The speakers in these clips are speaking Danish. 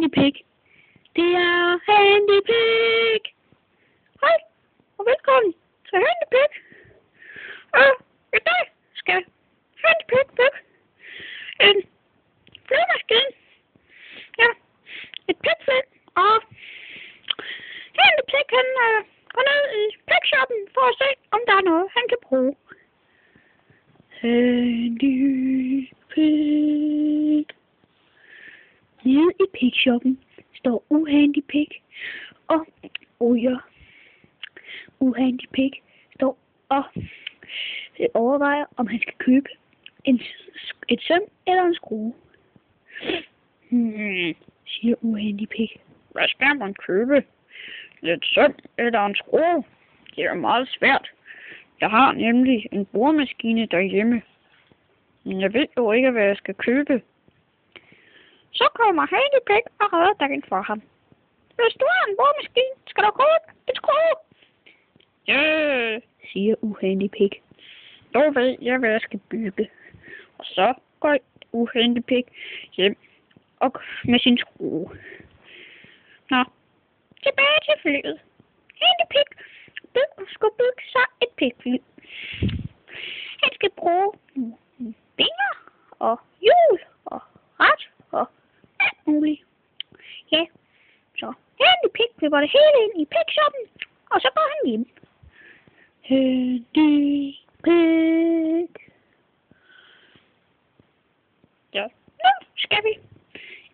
Handypig. Det er Handypig. Hej, og velkommen til Handypig. I dag skal Handypig bygge en flyvemaskine. Ja, et pigfly. Og Handypig kan gå ned i pigshoppen for at se, om der er noget, han kan bruge. Handypig. Nede i pigshoppen står Uhandypig og ryger. Uhandypig står og overvejer, om han skal købe et søm eller en skrue. Siger Uhandypig. Hvad skal man købe? Et søm eller en skrue? Det er meget svært. Jeg har nemlig en boremaskine derhjemme. Men jeg ved jo ikke, hvad jeg skal købe. Så kommer Handypig og redder dagen for ham. Hvis du har en boremaskine, skal du købe et skrue. Ja, siger Uhandypig. Nu ved jeg, hvad jeg skal bygge. Og så går Uhandypig hjem og med sin skrue. Nå, tilbage til flyet. Handypig skulle bygge sig et pigfly. Han skal bruge vinger og hjul og rat og alt muligt. Ja, så Handypig køber det hele ind i pigshoppen, og så går han hjem. Handypig. Ja, nu skal vi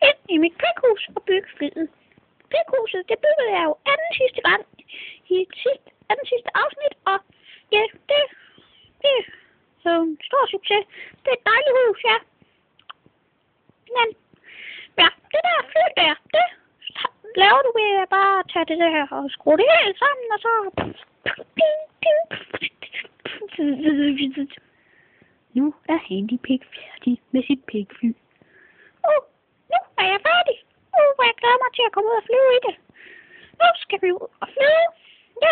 ind i mit pighus og bygge flyet. Pighuset, det byggede jeg jo anden sidste gang i anden sidste afsnit, og ja, det er en stor succes. Det er et dejligt hus, ja. Men ja, det der fly der, det laver du ved at bare tage det der og skrue det helt sammen, og så... Nu er Handypig færdig med sit pigfly. Nu er jeg færdig. Hvor jeg glæder mig til at komme ud og flyve i det. Nu skal vi ud og flyve. Ja.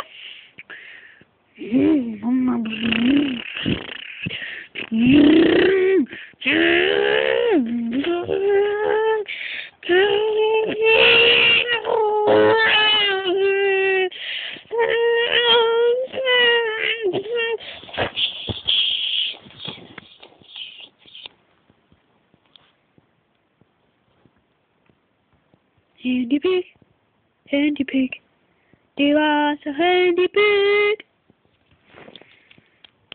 Handypig, Handypig, det var så Handypig.